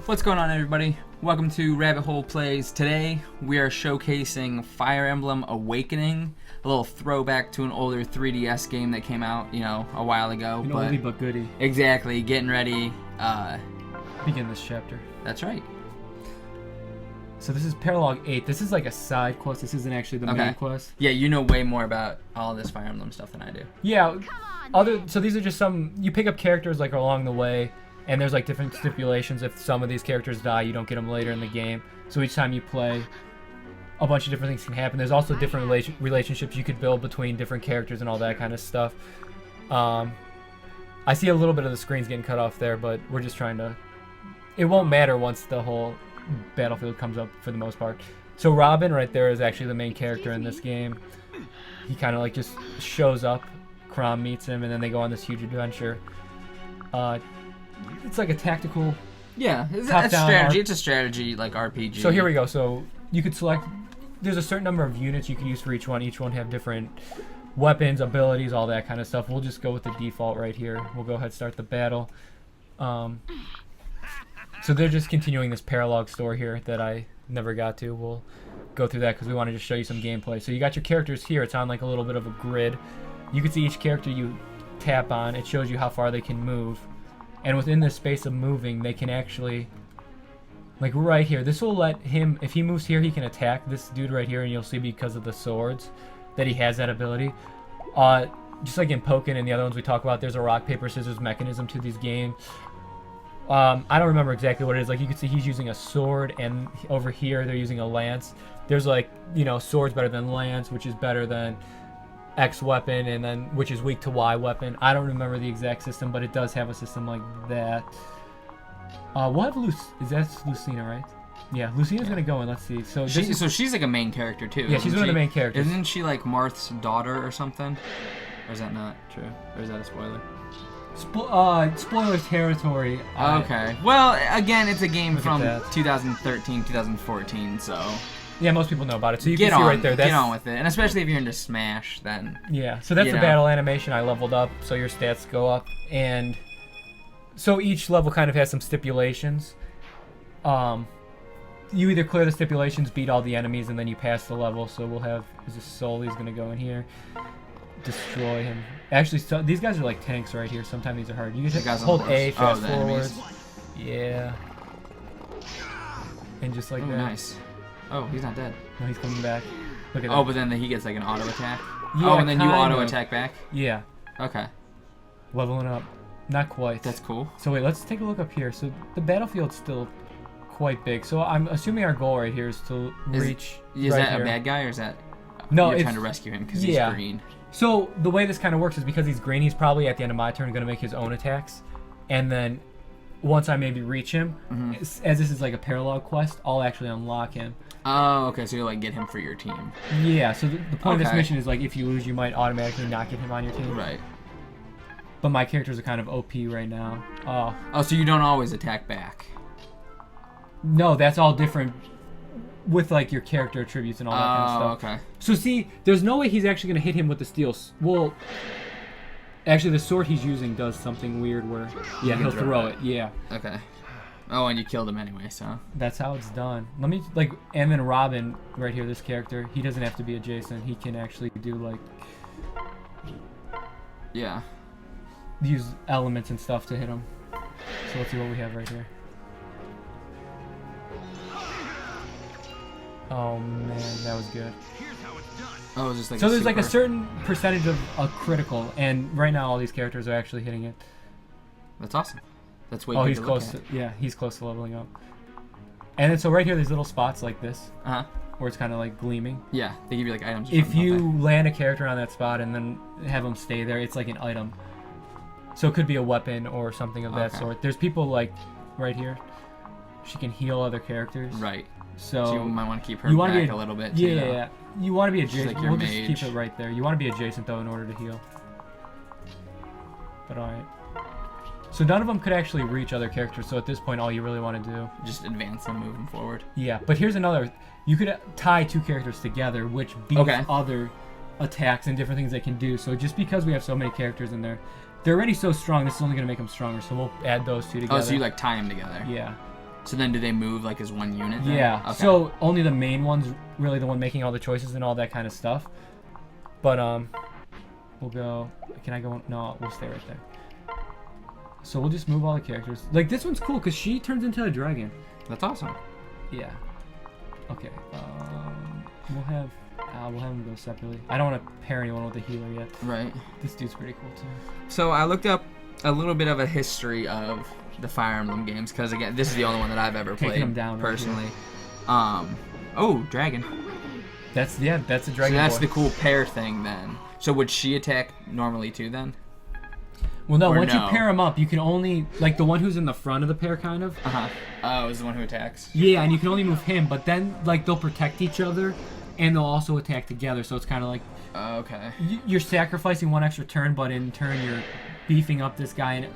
What's going on, everybody? Welcome to Rabbit Hole Plays. Today we are showcasing Fire Emblem Awakening, a little throwback to an older 3DS game that came out, a while ago. An oldie but goodie. Exactly, getting ready. Begin this chapter. That's right. So this is Paralogue 8. This is like a side quest. This isn't actually the main quest. Yeah, you know way more about all this Fire Emblem stuff than I do. Yeah. So these are just some... You pick up characters like along the way, and there's like different stipulations. If some of these characters die, you don't get them later in the game. So each time you play, a bunch of different things can happen. There's also different relationships you could build between different characters and all that kind of stuff. I see a little bit of the screens getting cut off there, but we're just trying to... It won't matter once the whole battlefield comes up for the most part. So Robin right there is actually the main character in this game. He kind of like just shows up, Chrom meets him, and then they go on this huge adventure. It's like a tactical... Yeah, it's strategy. It's a strategy, like RPG. So here we go. So you could select... There's a certain number of units you can use for each one. Each one have different weapons, abilities, all that kind of stuff. We'll just go with the default right here. We'll go ahead and start the battle. So they're just continuing this paralogue story here that I never got to. We'll go through that because we wanted to show you some gameplay. So you got your characters here. It's on like a little bit of a grid. You can see each character you tap on. It shows you how far they can move. And within this space of moving, they can actually, like right here, this will let him, if he moves here, he can attack this dude right here, and you'll see because of the swords that he has that ability. Just like in Pokken and the other ones we talk about, there's a rock, paper, scissors mechanism to these games. I don't remember exactly what it is. Like you can see he's using a sword, and over here they're using a lance. There's like, swords better than lance, which is better than X weapon, and then which is weak to Y weapon. I don't remember the exact system, but it does have a system like that. We'll have that's Lucina, right? Yeah, Lucina's gonna go in. Let's see. So she's like a main character too. Yeah, she's one of the main characters. Isn't she like Marth's daughter or something? Or is that not true? Or is that a spoiler? Spoiler territory. Okay. Well, again, it's a game from 2013, 2014, so... Yeah, most people know about it. So you can see right there. Get on with it. And especially if you're into Smash, then... Yeah, so that's the battle animation. I leveled up, so your stats go up. And so each level kind of has some stipulations. You either clear the stipulations, beat all the enemies, and then you pass the level. So we'll have... Is this Soli's going to go in here? Destroy him. Actually, so these guys are like tanks right here. Sometimes these are hard. You can hold A, fast forward. Yeah. And just like that. Nice. Oh, he's not dead. No, he's coming back. Look at that. Oh, but then he gets like an auto attack? Yeah, oh, and then you auto attack back? Yeah. Okay. Leveling up. Not quite. That's cool. So wait, let's take a look up here. So the battlefield's still quite big. So I'm assuming our goal right here is to reach Is right that here. A bad guy, or is that... No, you're trying to rescue him because he's green? So the way this kind of works is because he's green, he's probably at the end of my turn going to make his own attacks. And then once I maybe reach him, as this is like a parallel quest, I'll actually unlock him. Oh, okay, so you'll like get him for your team. Yeah, so the point of this mission is like if you lose, you might automatically not get him on your team. Right. But my characters are kind of OP right now. Oh, so you don't always attack back? No, that's all different with like your character attributes and all that kind of stuff. Okay. So see, there's no way he's actually going to hit him with the steel. Well, actually the sword he's using does something weird where, yeah, he'll throw it. Yeah. Okay. Oh, and you killed him anyway, so. That's how it's done. Let me, and then Robin, right here, this character, he doesn't have to be adjacent. He can actually do, yeah. Use elements and stuff to hit him. So let's see what we have right here. Oh, man, that was good. Oh, just like so there's like a certain percentage of a critical, and right now all these characters are actually hitting it. That's awesome. That's way. Oh, he's close. Yeah, he's close to leveling up. And then so right here, there's little spots like this, where it's kind of like gleaming. Yeah, they give you like items. If you land a character on that spot and then have them stay there, it's like an item. So it could be a weapon or something of that sort. There's people like right here. She can heal other characters. Right. So you might want to keep her back a little bit too. Yeah. You want to be adjacent. Like your we'll mage. just keep it right there. You want to be adjacent though in order to heal. But alright. So none of them could actually reach other characters, so at this point all you really want to do... Just advance them, moving forward. Yeah, but here's another... You could tie two characters together, which beats other attacks and different things they can do. So just because we have so many characters in there, they're already so strong, this is only going to make them stronger, so we'll add those two together. Oh, so you like tie them together. Yeah. So then do they move like as one unit then? Yeah. Okay. So only the main one's really the one making all the choices and all that kind of stuff. But we'll go. Can I go? No, we'll stay right there. So we'll just move all the characters. Like this one's cool because she turns into a dragon. That's awesome. Yeah. Okay. We'll have them go separately. I don't want to pair anyone with a healer yet. Right. This dude's pretty cool too. So I looked up a little bit of a history of the Fire Emblem games because again, this is the only one that I've ever Taking played them down right personally. Oh, dragon. That's a dragon. So that's boy. the cool pair thing then. So would she attack normally too then? Well, no. Or Once no? you pair them up, you can only like the one who's in the front of the pair, kind of. Oh, is the one who attacks. Yeah, and you can only move him, but then like they'll protect each other, and they'll also attack together. So it's kind of like Okay. you're sacrificing one extra turn, but in turn you're beefing up this guy, and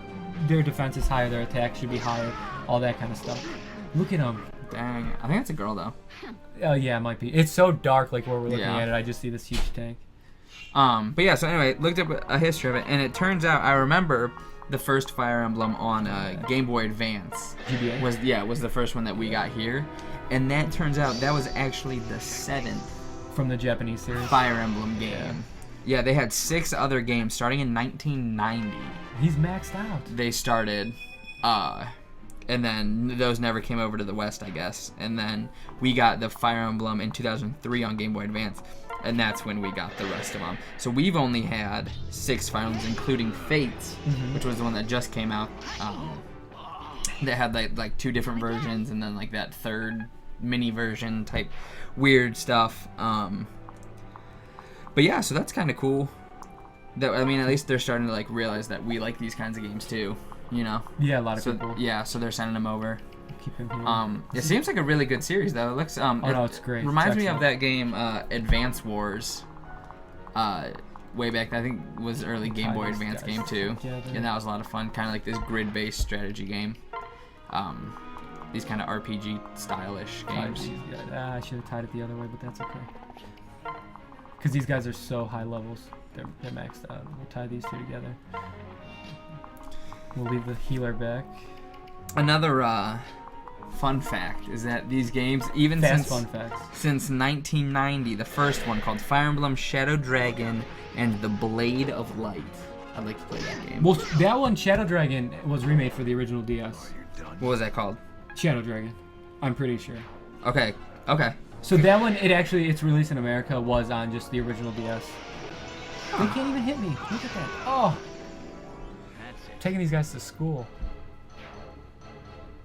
their defense is higher, their attack should be higher, all that kind of stuff. Look at him. Dang. I think it's a girl though. Oh yeah, it might be. It's so dark, like where we're looking Yeah. at it. I just see this huge tank. But yeah, so anyway, looked up a history of it, and it turns out I remember the first Fire Emblem on Game Boy Advance GBA was the first one that we got here, and that turns out that was actually the 7th from the Japanese series. Fire Emblem game. Yeah, they had 6 other games starting in 1990. He's maxed out. They started, and then those never came over to the West, I guess. And then we got the Fire Emblem in 2003 on Game Boy Advance, and that's when we got the rest of them. So we've only had 6 Fire Emblems, including Fates, which was the one that just came out. That had like 2 different versions, and then like that third mini version type weird stuff. But yeah, so that's kind of cool. That I mean, at least they're starting to like realize that we like these kinds of games too. You know. Yeah, a lot of So people. yeah, so they're sending them over. Keep him here. It seems like a really good series though. It looks Oh no, it's great. Reminds It's me of excellent. that game Advance Wars. Way back, I think was early Game Boy Tie these Advance guys game too, together. and that was a lot of fun. Kind of like this grid-based strategy game. These kind of RPG stylish games. I should have tied it the other way, but that's okay. Because these guys are so high levels. They're maxed out. We'll tie these 2 together. We'll leave the healer back. Another fun fact is that these games, even Fast fun facts. since 1990, the first one called Fire Emblem Shadow Dragon and the Blade of Light. I'd like to play that game. Well, that one, Shadow Dragon, was remade for the original DS. What was that called? Shadow Dragon. I'm pretty sure. Okay. So that one, its release in America was on just the original DS. They can't even hit me. Look at that. Oh. Taking these guys to school.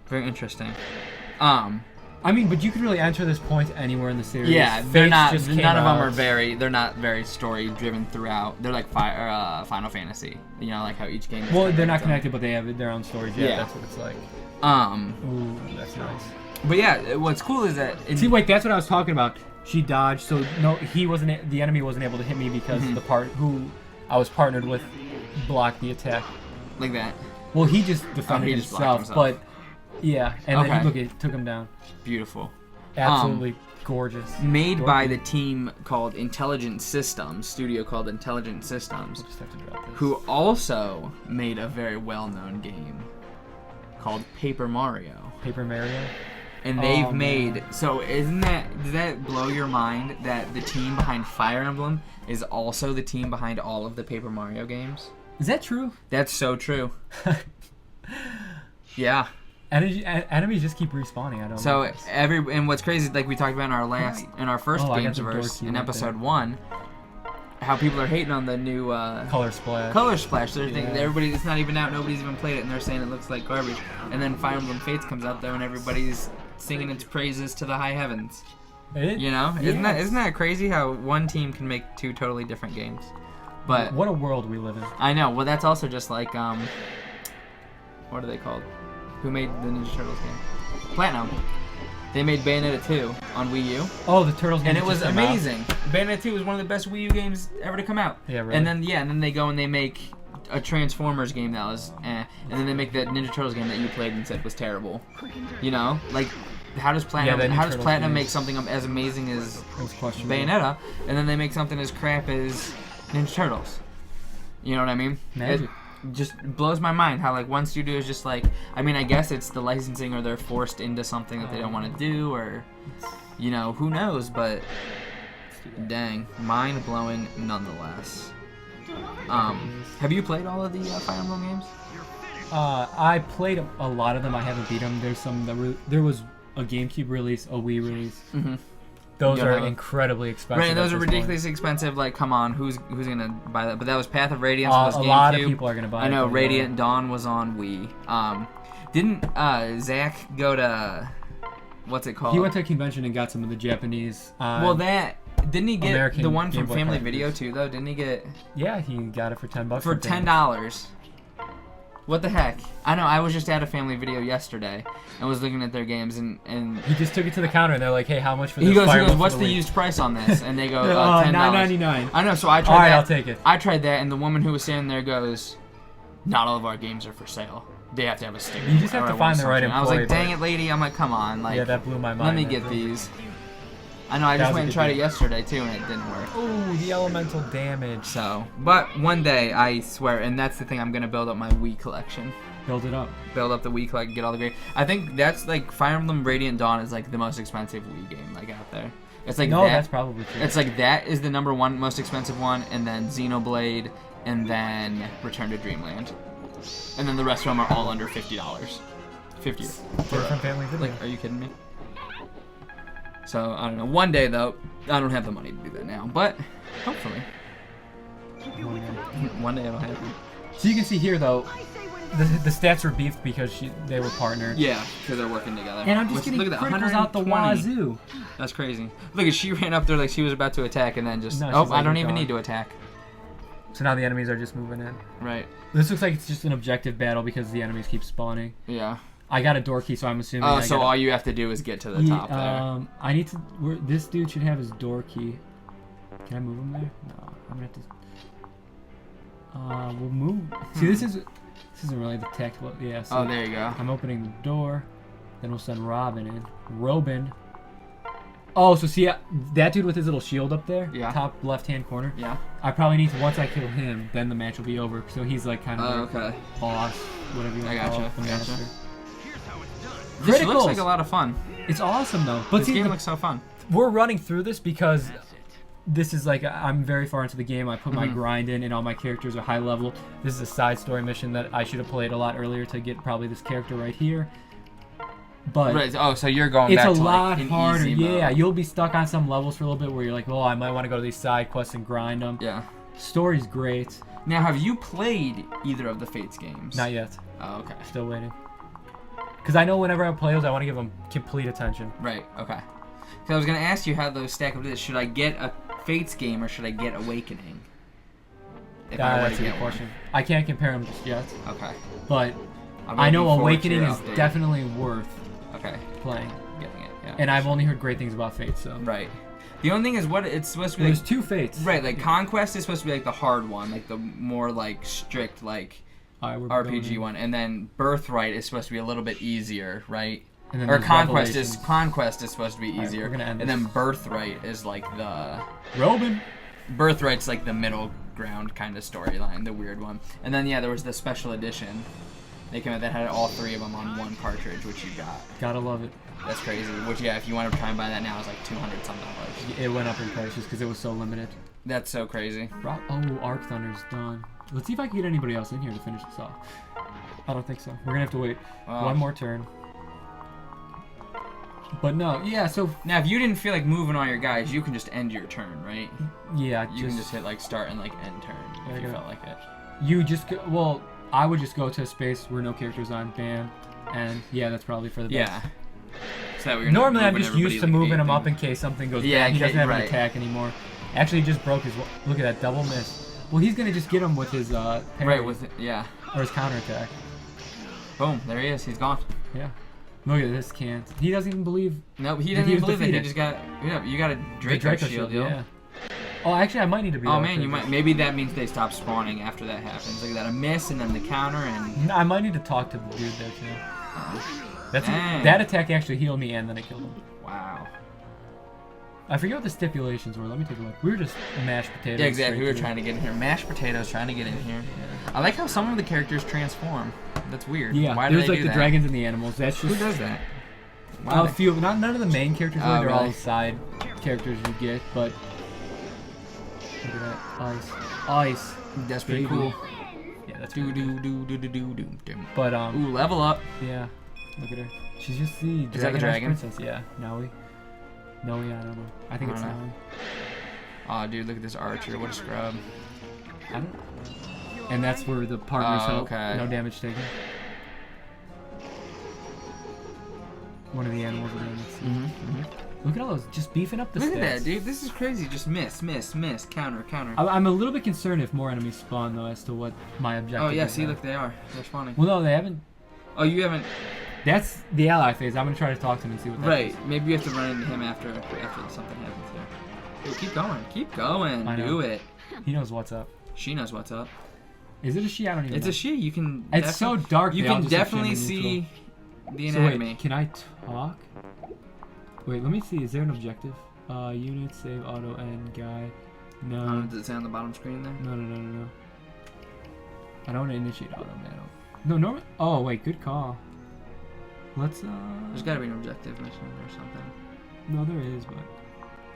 Very interesting. I mean, but you could really enter this point anywhere in the series. Yeah, Fates they're not. just None came of them out. are they're not very story driven throughout. They're like Final Fantasy. You know, like how each game. Is Well, kind they're of not its own. connected, but they have their own stories. Yeah, Yeah. that's what it's like. Ooh, that's nice. But yeah, what's cool is that. See, wait, that's what I was talking about. She dodged, so no, the enemy wasn't able to hit me because the part who I was partnered with blocked the attack. Like that. Well, he just defended he just blocked himself, but yeah, and Okay. then look, it took him down. Beautiful. Absolutely gorgeous. Made by the Gorgeous. team called Intelligent Systems, studio called Intelligent Systems, We'll just have to drop this. who also made a very well-known game called Paper Mario. Paper Mario. And they've Oh, made man. so does that blow your mind that the team behind Fire Emblem is also the team behind all of the Paper Mario games? Is that true? That's so true. Yeah. Enemies just keep respawning. I don't. So know this. and what's crazy, like we talked about in our first Oh, I got games the door verse key in right episode there. 1, how people are hating on the new Color Splash. Color Splash. They're thinking Yeah. everybody, it's not even out, nobody's even played it, and they're saying it looks like garbage. And then Fire Emblem Fates comes out there, and everybody's singing its praises to the high heavens. You know, isn't that crazy how one team can make 2 totally different games? But What a world we live in. I know. Well, that's also just like what are they called? Who made the Ninja Turtles game? Platinum. They made Bayonetta 2 on Wii U, Oh, the Turtles game. and it that was just came out. amazing. Bayonetta 2 was one of the best Wii U games ever to come out. Yeah, really. And then they go and they make a Transformers game that was and then they make that Ninja Turtles game that you played and said was terrible. You know, like how does Platinum that Ninja Turtles make games- something as amazing as It was questionable. Bayonetta, and then they make something as crap as Ninja Turtles? You know what I mean? Magic. just blows my mind how like one studio is just like, I mean, I guess it's the licensing or they're forced into something that they don't want to do, or you know, who knows, but dang, mind blowing nonetheless. Have you played all of the Fire Emblem games? I played a lot of them. I haven't beat them. There's some that there was a GameCube release, a Wii release. Mm-hmm. Those are incredibly expensive. Right, those are ridiculously expensive. Like, come on, who's gonna buy that? But that was Path of Radiance. Was GameCube. A lot of people are gonna buy it. I know. Radiant Dawn was on Wii. Didn't Zach go to what's it called? He went to a convention and got some of the Japanese. Well, didn't he get American the one from Game Boy Family cartridges. Video too? Though, didn't he get? Yeah, he got it for $10. For $10. What the heck? I know. I was just at a Family Video yesterday and was looking at their games and he just took it to the counter and they're like, "Hey, how much for this?" He goes, Fire "What's the week?" used price on this?" And they go, $10. $9.99. I know. So I tried All right, that. I'll take it. I tried that, and the woman who was standing there goes, "Not all of our games are for sale. They have to have a sticker." You just have to find the right I was like, employee, "Dang it, lady!" I'm like, "Come on, like, yeah, that blew my mind. let me get these." I know. I just went and tried it yesterday too, and it didn't work. Oh, the elemental damage. So, but one day, I swear, and that's the thing, I'm gonna build up my Wii collection. Build it up. Build up the Wii collection, get all the great. I think that's like Fire Emblem Radiant Dawn is like the most expensive Wii game like out there. It's like no, that, that's probably true. It's like that is the number one most expensive one, and then Xenoblade, and then Return to Dreamland, and then the rest of them are all under $50. $50. From Family Video. Like, are you kidding me? So I don't know. One day though, I don't have the money to do that now, but hopefully, one day it'll happen. So you can see here though, the stats were beefed because they were partnered. Yeah, because they're working together. And I'm just getting criticals out the wazoo. That's crazy. Look at she ran up there like she was about to attack and then just No, oh, she's like, I don't "You're even gone." need to attack. So now the enemies are just moving in. Right. This looks like it's just an objective battle because the enemies keep spawning. Yeah. I got a door key, so I'm assuming. Oh, so all you have to do is get to the top there. I need to. This dude should have his door key. Can I move him there? No, I'm gonna have to. We'll move. See, this isn't really the tactical. Yeah. So Oh, there you go. I'm opening the door. Then we'll send Robin in. Robin. Oh, so see that dude with his little shield up there? Yeah. Top left-hand corner? Yeah. I probably need to, once I kill him, then the match will be over. So he's like kind of the Okay. boss, whatever you want to call it. The master. This looks Criticals! like a lot of fun. It's awesome, though. But This see, game looks so fun. we're running through this because this is like, I'm very far into the game. I put my grind in and all my characters are high level. This is a side story mission that I should have played a lot earlier to get probably this character right here. But Right. Oh, so you're going it's back a to lot like an harder. easy Yeah, mode. you'll be stuck on some levels for a little bit where you're like, well, I might want to go to these side quests and grind them. Yeah. Story's great. Now, have you played either of the Fates games? Not yet. Oh, okay. Still waiting. Because I know whenever I play those, I want to give them complete attention. Right. Okay. So I was gonna ask you how those stack up to this. Should I get a Fates game or should I get Awakening? If I were That's to a get good one. question. I can't compare them just yet. Okay. But I'm I know looking forward to Awakening your is update. definitely worth Okay. playing. Getting it. Yeah. And I've only heard great things about Fate, so. Right. The only thing is what it's supposed to be There's like. two Fates. Right. Like Conquest is supposed to be like the hard one, like the more like strict like Alright, we're RPG going. one, and then Birthright is supposed to be a little bit easier, right? And then Or there's Conquest Revelations. is supposed to be Alright, easier, we're gonna end and then this. Birthright is like the Robin. Birthright's like the middle ground kind of storyline, the weird one. And then yeah, there was the special edition. They came out that had all three of them on one cartridge, which you got. Gotta love it. That's crazy. Which yeah, if you want to try and buy that now, it's like $200 some. It went up in price just because it was so limited. That's so crazy. Oh, Arc Thunder's done. Let's see if I can get anybody else in here to finish this off. I don't think so. We're gonna have to wait one more turn. But no, yeah, so Now, if you didn't feel like moving all your guys, you can just end your turn, right? yeah, You can just hit like start and like end turn if you felt like it. you just go, well, I would just go to a space where no characters on, bam, and yeah, that's probably for the best. Yeah. So that way you're not Normally, I'm moving just used to everybody, like, moving him up anything. in case something goes Yeah, bad. He doesn't have an right. attack anymore. Actually, he just broke his. Look at that double miss. Well, he's gonna just get him with his parry, Right with it, yeah. or his counterattack. Boom, there he is. He's gone. Yeah. Look at this, can't. He doesn't even believe Nope, he That didn't he even was believe it. He defeated. just got. Yeah, you got a the Draco, Draco shield, yo. Yeah. Oh, actually, I might need to be. Oh able man, to you do might. this. Maybe that means they stop spawning after that happens. Look at that, a miss and then the counter and. I might need to talk to the dude there too. Dang. That attack actually healed me and then it killed him. Wow. I forget what the stipulations were. Let me take a look. We were just mashed potatoes. Yeah, exactly. We were trying to get in here. Mashed potatoes trying to get in here. Yeah. I like how some of the characters transform. That's weird. Yeah, Why do there's they like do the that? dragons and the animals. That's just... Who does that? A few, none of the main characters. Oh, They're all really? side characters you get, but look at that ice. That's pretty Baby. cool. Yeah, that's Do pretty do good. do do do do do. But Ooh, level up. yeah, look at her. She's just the Is that the dragon? princess. Yeah, Naui. I don't know. I think I it's don't know. Naui. Aw, dude, look at this archer. What a scrub. I don't. And that's where the partners Oh, help. okay. No damage taken. One of the animals are doing this. Look at all those, just beefing up the Look stats. at that, dude. This is crazy. Just miss, counter. I'm a little bit concerned if more enemies spawn though, as to what my objective Oh yeah, is see, now. look, they are. They're spawning. Well, no, they haven't. Oh, you haven't. That's the ally phase. I'm gonna try to talk to him and see what that is. Right. Maybe you have to run into him after something happens here. Ooh, keep going. I know. Do it. He knows what's up. She knows what's up. Is it a she? I don't even It's know. a she. You can. It's so dark. You they all can just look definitely gender see neutral. the So anatomy. wait, can I talk? Wait, let me see. Is there an objective? Unit, save, auto, end, guy. No. Does it say on the bottom screen there? No. I don't want to initiate auto, man. No, normal. Oh, wait, good call. Let's, There's gotta be an objective mission or something. No, there is, but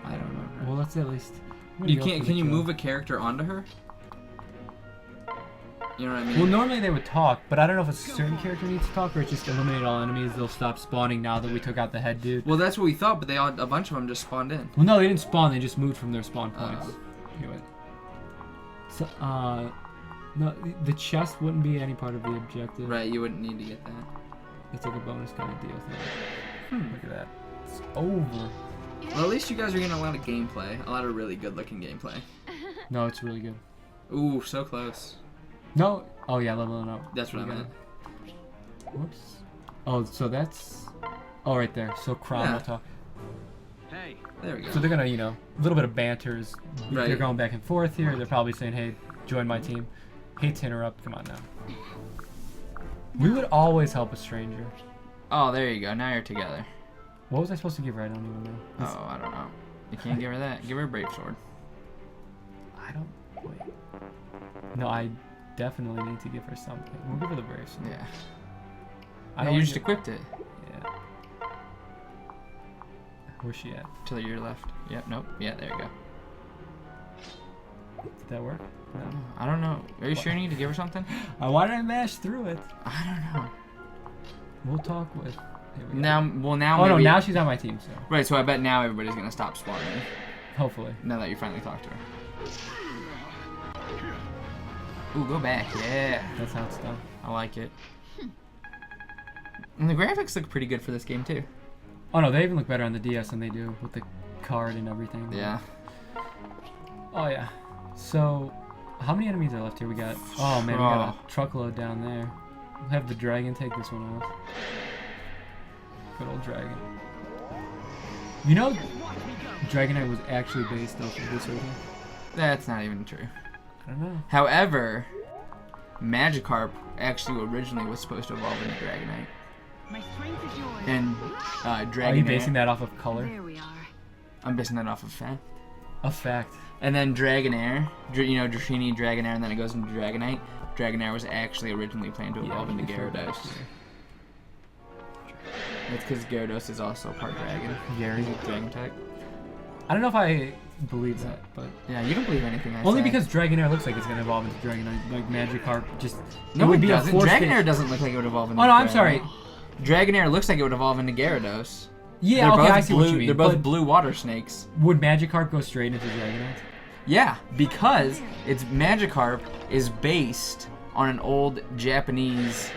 I don't know. well, let's at least. You can't. Can you move a character onto her? You know what I mean? Well, normally they would talk, but I don't know if a certain character needs to talk or it's just eliminate all enemies. They'll stop spawning now that we took out the head dude. Well, that's what we thought, but a bunch of them just spawned in. Well, no, they didn't spawn. They just moved from their spawn points. Oh. Anyway. So, no, the chest wouldn't be any part of the objective. Right, you wouldn't need to get that. It's like a bonus kind of deal thing. Look at that. It's over. Well, at least you guys are getting a lot of gameplay. A lot of really good-looking gameplay. No, it's really good. Ooh, so close. No. Oh, yeah, leveling up. That's what I meant. Whoops. Oh, so that's... Oh, right there. So Crom Yeah. will talk. Hey. There we go. So they're gonna, a little bit of banter. Right. They're going back and forth here. They're probably saying, hey, join my team. Hate to interrupt. Come on now. We would always help a stranger. Oh, there you go. Now you're together. What was I supposed to give her? I don't even know. Oh, I don't know. You can't give her that. Give her a brave sword. I don't... Wait. No, I definitely need to give her something. We'll give her the brave sword. Yeah. I Yeah, don't you wanna just give- equipped it. Yeah. Where's she at? To your left. Yep. Nope. Yeah. There you go. Did that work? No. I don't know. Are you sure you need to give her something? Why did I mash through it? I don't know. We'll talk with... Here we go. Now. Oh, no, maybe, now she's on my team, so... Right. So I bet now everybody's gonna stop spawning. Hopefully. Now that you finally talked to her. Ooh, go back. Yeah. That's how it's done. I like it. And the graphics look pretty good for this game too. Oh, no, they even look better on the DS than they do with the card and everything. Yeah. Oh, yeah. So, how many enemies are left here? We got... Oh, man, we got a truckload down there. We'll have the dragon take this one off. Good old dragon. You know, Dragonite was actually based off of this right here? That's not even true. I don't know. However, Magikarp actually originally was supposed to evolve into Dragonite. My strength is yours. And Dragonair. Are you basing that off of color? There we are. I'm basing that off of fact. A fact. And then Dragonair, Dratini, Dragonair, and then it goes into Dragonite. Dragonair was actually originally planned to evolve into Gyarados. That's because Gyarados is also part dragon. Gary. He's a dragon type. I don't know if I believe that, but... Yeah, you don't believe anything I Only say. because Dragonair looks like it's going to evolve into Dragonite. Like Magikarp just... No, it doesn't. force Dragonair fit. doesn't look like it would evolve into Oh, no, I'm Dragonite. sorry. Dragonair looks like it would evolve into Gyarados. Yeah, They're okay, both I see what blue- you mean. They're both but blue water snakes. would Magikarp go straight into Dragonite? Yeah, because its Magikarp is based on an old Japanese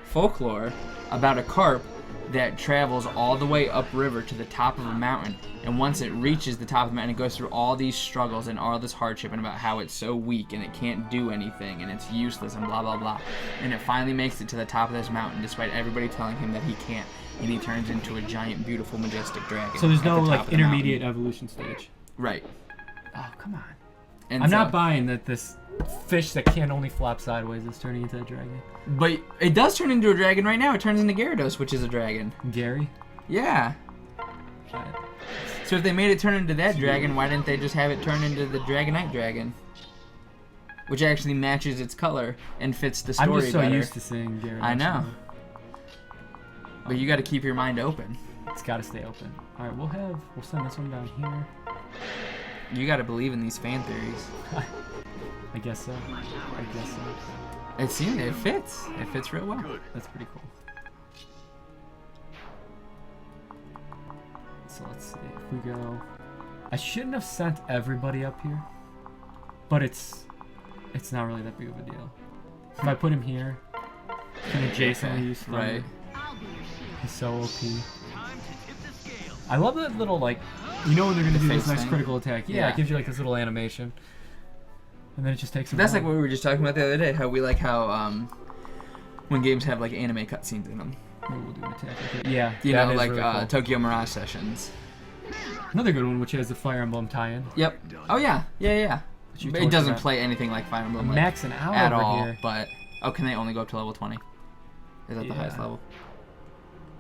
folklore about a carp that travels all the way upriver to the top of a mountain, and once it reaches the top of the mountain, it goes through all these struggles and all this hardship and about how it's so weak and it can't do anything and it's useless and blah blah blah, and it finally makes it to the top of this mountain despite everybody telling him that he can't, and he turns into a giant, beautiful, majestic dragon. So there's at no the top like of the intermediate mountain. evolution stage. Right. Oh, come on. And I'm so- not buying that this fish that can only flop sideways is turning into a dragon. But it does turn into a dragon right now. It turns into Gyarados, which is a dragon. Gary? Yeah. Alright. So if they made it turn into that dragon, why didn't they just have it turn into the Dragonite dragon? Which actually matches its color and fits the story I'm just so better. used to seeing Gyarados. I know. But you got to keep your mind open. It's got to stay open. All right, we'll send this one down here. You got to believe in these fan theories. I guess so. I guess so. It fits. It fits real well. That's pretty cool. So let's see if we go. I shouldn't have sent everybody up here, but it's not really that big of a deal. If I put him here, can adjacently use Thunder. Right. He's so OP. I love that little, like, you know when they're gonna do this face nice thing. critical attack. Yeah, Yeah. it gives you like this little animation, and then it just takes him. That's down. like what we were just talking about the other day. How we like how when games have like anime cutscenes in them. Maybe we'll do an attack. Okay. Yeah, You that know, is like really cool. Tokyo Mirage Sessions. Another good one, which has the Fire Emblem tie-in. Yep. Oh yeah. Yeah. Which you But talked it doesn't about. play anything like Fire Emblem like, Maxing out at over all. here But can they only go up to level 20? Is that the highest Yeah. level?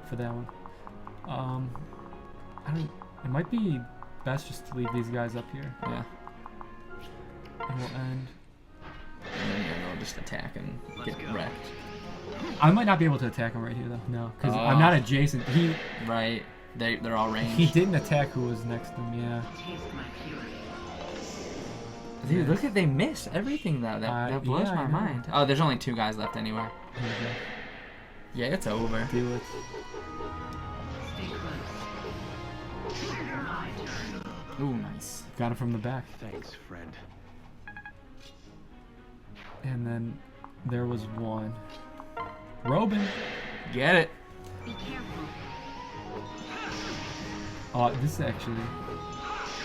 for that one. I don't. It might be best just to leave these guys up here, Yeah. and we'll end. And then they'll just attack and get wrecked. I might not be able to attack him right here though. No, because I'm Oh. not adjacent. Right. They're all ranged. He didn't attack who was next to him. Yeah. Dude, look at they miss everything though. That blows yeah, I my know. mind. Oh, there's only 2 guys left anyway. Here we go. Yeah, it's over. Do it. Ooh, nice. Got him from the back. Thanks, friend. And then there was one. Robin. Get it. Be careful. Oh, this is actually.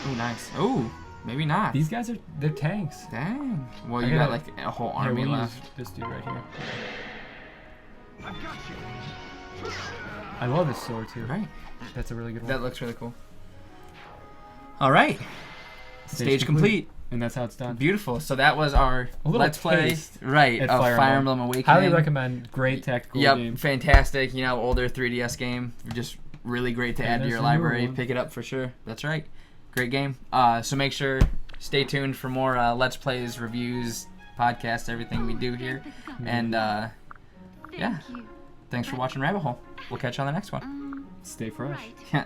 Ooh, nice. Ooh, maybe not. These guys they're tanks. Dang. Well, I you got gotta- like a whole Here, army we'll use left. this dude right here. I've got you. I love this sword too. Right. That's a really good one. That looks really cool. All right. Stage complete. And that's how it's done. Beautiful. So that was our A little Let's Play, taste right, at of Fire Fire Emblem. Emblem Awakening. Highly recommend. Great tactical Yep, game. fantastic. You know, older 3DS game. Just really great to And add to there's your the newer library. one. Pick it up for sure. That's right. Great game. So make sure, stay tuned for more Let's Plays, reviews, podcasts, everything we do here. And yeah, Thank you. thanks for watching Rabbit Hole. We'll catch you on the next one. Stay fresh. Right. Yeah.